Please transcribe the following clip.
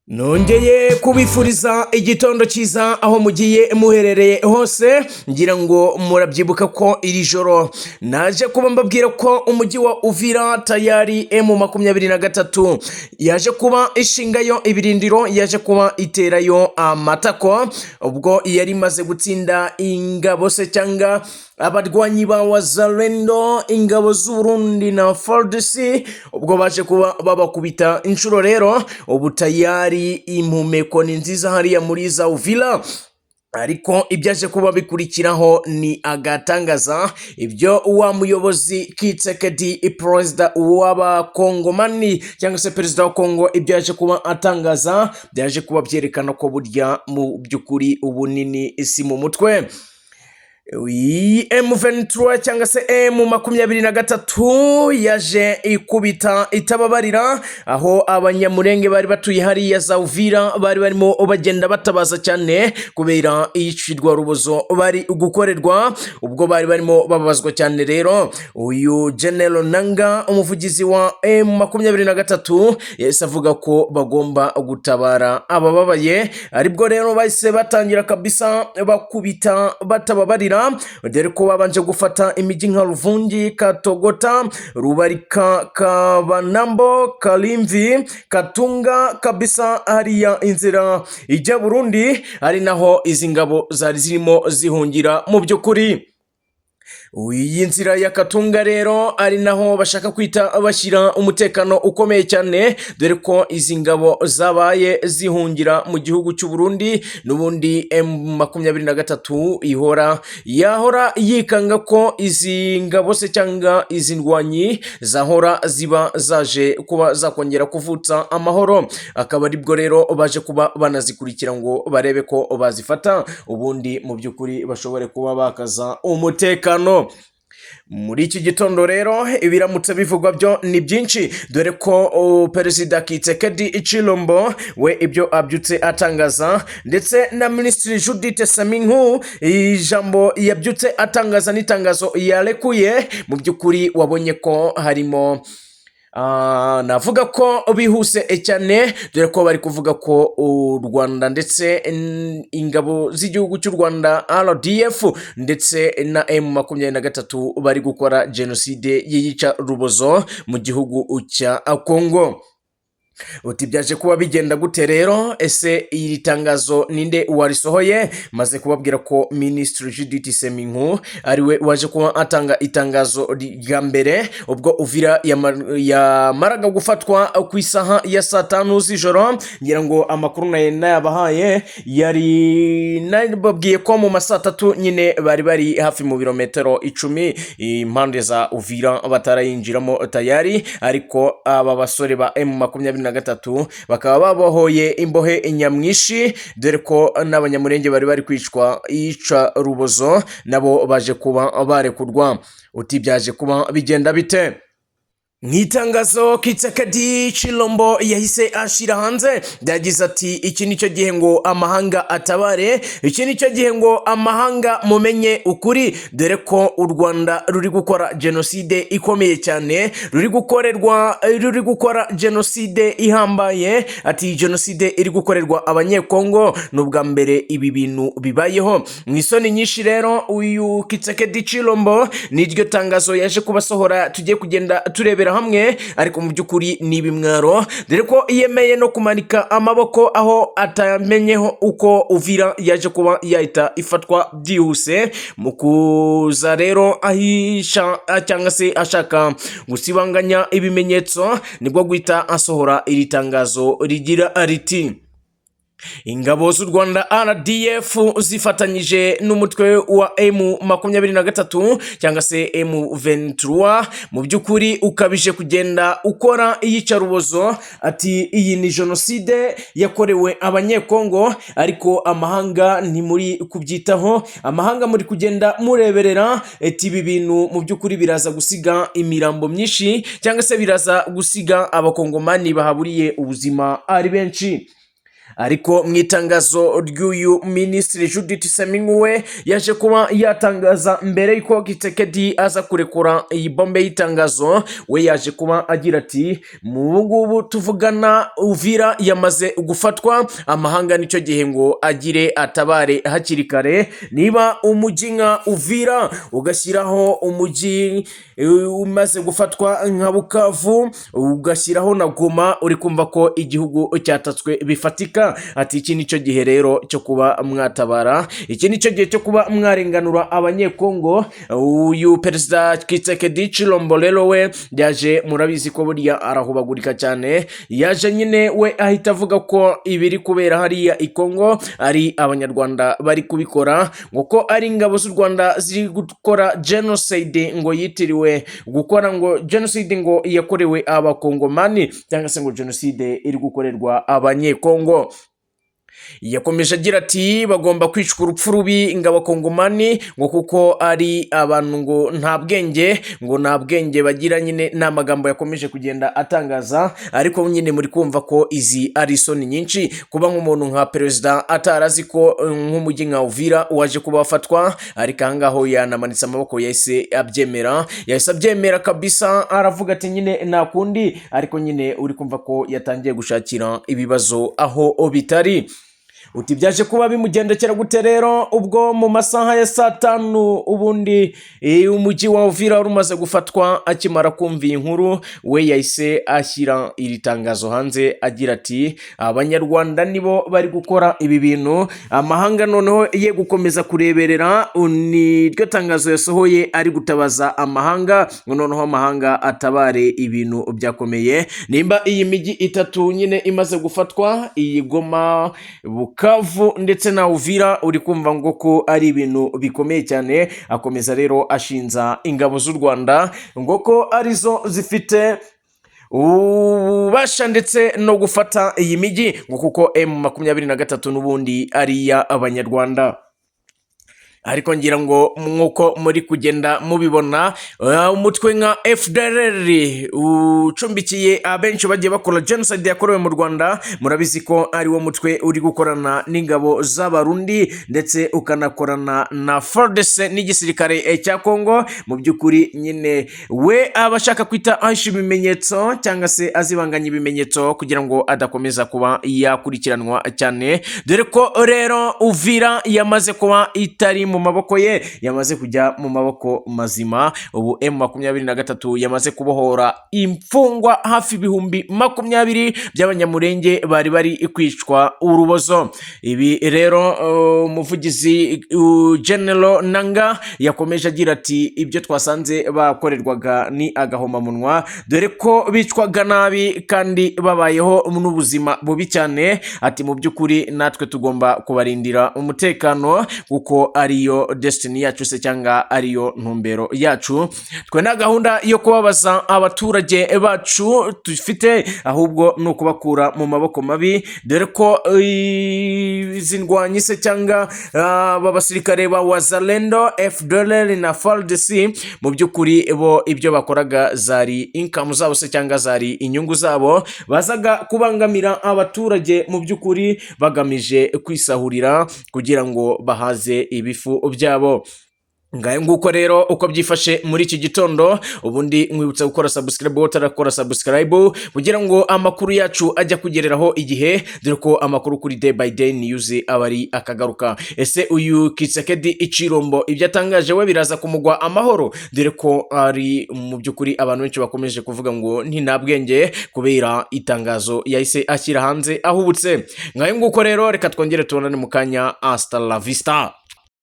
Nongeye kubifuriza igitondo cyiza aho mugiye muherereye hose, ngira ngo murabyibuka ko iri joro naje kuba mbabwira ko umujyi wa Uvira tayari M23 yaje kuba ishingayo ibirindiro, yaje kuba iterayo amatako ubwo yari imaze gutsinda ingabo se cyangwa abarwanyi ba Wazalendo, ingabo z'Uburundi na FARDC, ubwo baje kuba babakubita inshuro. Rero ubu tayari impumeko ni nziza hariya muri za Uvira, ariko ibyaje kuba bikurikiraho ni agatangaza. Ibyo wa muyobozi Kitsekedi, perezida w'abakongomani cyangwa se perezida wa Kongo, ibyo yaje kuba atangaza byaje kuba byerekana ko burya mu by'ukuri ubunini si mu mutwe. M23 cyangwa se M23 yaje ikubita itababarira, aho abanyamurenge bari batuye hariya za Uvira bari barimo bagenda batabaza cyane kubera iyicirwa rubozo bari gukorerwa, ubwo bari barimo babazwa cyane. Rero uyu General Nanga, umuvugizi wa M23, yahise avuga ko bagomba gutabara abababaye, aribwo rero bahise batangira kabisa bakubita batababarira, dore ko babanje gufata imijyi nka Ruvungi, Katogota, Rubarika, Kabanambo, Kalimvi, Katunga kabisa hariya inzira ijya Burundi, ari naho izi ngabo zari zirimo zihungira mu by'ukuri. Iyi nzira ya Katunga rero ari naho bashaka kwita bashyira umutekano ukomeye cyane, dore ko izi ngabo zabaye zihungira mu gihugu cy'u Burundi. N'ubundi M23 yahora yikanga ko izi ngabo se cyangwa izi ndwanyi zahora ziba zaje kuba zakongera kuvutsa amahoro, akaba aribwo rero baje kuba banazikurikira ngo barebe ko bazifata, ubundi mu by'ukuri bashobore kuba bakaza umutekano. Muri iki gitondo rero ibiramutse bivugwa byo ni byinshi, dore ko perezida Kitsekedi Chilombo we ibyo abyutse atangaza, ndetse na minisitiri Judith Seminku ijambo yabyutse atangaza n'itangazo yarekuye. Mu by'ukuri wabonye ko harimo navuga ko bihuse cyane, dore ko bari kuvuga ko u Rwanda ndetse ingabo z'igihugu cy'u Rwanda RDF ndetse na M23 bari gukora jenoside yiyica rubozo mu gihugu cya Kongo. Uti byaje kuba bigenda gute rero? Ese iri tangazo ninde warisohoye? Maze kubabwira ko Minisitiri Judith Seminku ariwe waje kuba atanga itangazo rya mbere, ubwo Uvira yamaraga gufatwa ku isaha ya saa 5 z'ijoro. Ngira ngo amakuru nayabahaye yari nababwiye ko mu masaa 3 nyine bari hafi mu birometero 10 impande za Uvira batarayinjiramo tayari, ariko aba basore ba M23 bakaba babohoye imbohe nyamwishi, dore ko n'abanyamurenge bari kwicwa yica rubozo nabo baje kuba barekurwa. Uti byaje kuba bigenda bite? Nk'itangazo Kitsekedi Chilombo yahise ashira hanze, byagize ati iki nicyo gihe ngo amahanga atabare, iki nicyo gihe ngo amahanga mumenye ukuri, dore ko u Rwanda ruri gukora jenoside ikomeye cyane, ruri gukora jenoside ihambaye. Ati jenoside iri gukorerwa abanyekongo, n'ubwa mbere ibi bintu bibayeho. Mu isoni nyinshi rero uyu Kitsekedi Chilombo niryo tangazo yaje kubasohora, tugiye kugenda turebera hamwe, ariko mu by'ukuri ni ibimwaro, dore ko yemeye no kumanika amaboko aho atamenyeho uko Uvira yaje kuba yahita ifatwa byihuse. Mu kuza rero ahisha cyangwa se ashaka gusibanganya ibimenyetso, nibwo guhita asohora iri tangazo rigira riti: ingabo z'u Rwanda RDF zifatanyije n'umutwe wa M23 cyangwa se M23 mu by'ukuri ukabije kugenda ukora iyicarubozo. Ati iyi ni jenoside yakorewe abanyekongo, ariko amahanga ntimuri kubyitaho, amahanga muri kugenda mureberera. Ati ibi bintu mu by'ukuri biraza gusiga imirambo myinshi, cyangwa se biraza gusiga abakongomani bahaburiye ubuzima ari benshi. ariko mu itangazo ry'uyu minisitiri Judith Suminwa yaje kuba yatangaza mbere y'uko Tshisekedi aza kurekura iyi bombe y'itangazo. We yaje kuba agira ati mu ngubu tuvugana Uvira yamaze gufatwa, amahanga nicyo gihe ngo agire atabare hakiri kare. Niba umujyi nka Uvira ugashyiraho umujyi umaze gufatwa nka Bukavu, ugashyiraho na Goma, uri kumva ko igihugu cyatatswe bifatika. Ati iki nicyo gihe rero cyo kuba mwatabara, iki nicyo gihe cyo kuba mwarenganura abanyekongo. Uyu perezida Tshisekedi Chilombo rero we yaje, murabizi ko burya arahubagurika cyane, yaje nyine we ahita avuga ko ibiri kubera hariya i Kongo ari abanyarwanda bari kubikora, ngo ko ari ingabo z'u Rwanda ziri gukora genocide, ngo yitiriwe gukora ngo genocide ngo yakorewe abakongomani, cyangwa se ngo genocide iri gukorerwa abanyekongo. Yakomeje agira ati bagomba kwicwa urupfu rubi ng'abakongomani, ngo kuko ari abantu ngo nta bwenge, ngo nta bwenge bagira. Nyine ni amagambo yakomeje kugenda atangaza, ariko nyine muri kumva ko izi ari isoni nyinshi kuba nk'umuntu nka perezida atarazi ko nk'umujyi nka Uvira waje kuba wafatwa, ariko ahangaho yanamanitse amaboko, yahise abyemera kabisa, aravuga ati nyine nta kundi, ariko nyine uri kumva ko yatangiye gushakira ibibazo aho bitari. Uti byaje kuba bimugendekera gute rero ubwo mu masaha ya saa 5 ubundi umujyi wa Uvira umaze gufatwa? Akimara kumva iyi nkuru, we yahise ashyira iri tangazo hanze agira ati abanyarwanda nibo bari gukora ibi bintu, amahanga noneho ye gukomeza kureberera. Ni ryo tangazo yasohoye ari gutabaza amahanga, ngo noneho amahanga atabare ibintu byakomeye. Nimba iyi mijyi itatu nyine imaze gufatwa, iyi Goma, Bukavu ndetse na Uvira, uri kumva ngo ko ari ibintu bikomeye cyane. Akomeza rero ashinza ingabo z'u Rwanda ngo ko arizo zifite ububasha ndetse no gufata iyi mijyi, ngo kuko M23 n'ubundi ari ya abanyarwanda. Ariko ngira ngo nk'uko muri kugenda mubibona, umutwe nka FDLR ucumbikiye abenshi bagiye bakora genocide yakorewe mu Rwanda, murabizi ko ari wo mutwe uri gukorana n'ingabo z'abarundi ndetse ukanakorana na FARDC n'igisirikare cya Kongo. Mu by'ukuri nyine we abashaka kwita ahisha ibimenyetso cyangwa se azibanganya ibimenyetso kugira ngo adakomeza kuba yakurikiranwa cyane, dore ko rero Uvira yamaze kuba itari mu maboko ye, yamaze kujya mu maboko mazima. Ubu M23 yamaze kubohora imfungwa hafi 20,000 by'abanyamurenge bari kwicwa urubozo. Ibi rero umuvugizi General Nanga yakomeje agira ati ibyo twasanze bakorerwaga ni agahomamunwa, dore ko bicwaga nabi kandi babayeho n'ubuzima bubi cyane. Ati mu by'ukuri natwe tugomba kubarindira umutekano kuko ariyo destiny yacu se cyangwa ariyo ntumbero yacu. Twe na gahunda yo kubabaza abaturage bacu dufite, ahubwo no kubakura mu maboko mabi, dore ko izi ndwanyi se cyangwa babasirikare ba Wazalendo, FDLR na FARDC, mu by'ukuri bo ibyo bakoraga zari income zabo se cyangwa zari inyungu zabo, bazaga kubangamira abaturage mu by'ukuri bagamije kwisahurira kugira ngo bahaze ibifu byabo. Ngaye nguko rero uko byifashe muri iki gitondo. Ubundi mwibutsa gukora subscribe utarakora subscribe kugira ngo amakuru yacu ajya kugereraho igihe, dore ko amakuru kuri day by day news abari akagaruka. Ese uyu Tshisekedi Chilombo ibyo atangaje we biraza kumugwa amahoro, dore ko ari mu by'ukuri abantu benshi bakomeje kuvuga ngo ntinabwenge kubera itangazo yahise ashyira hanze ahubutse. Ngaye nguko rero reka twongere tubonane mu kanya. Hasta la vista.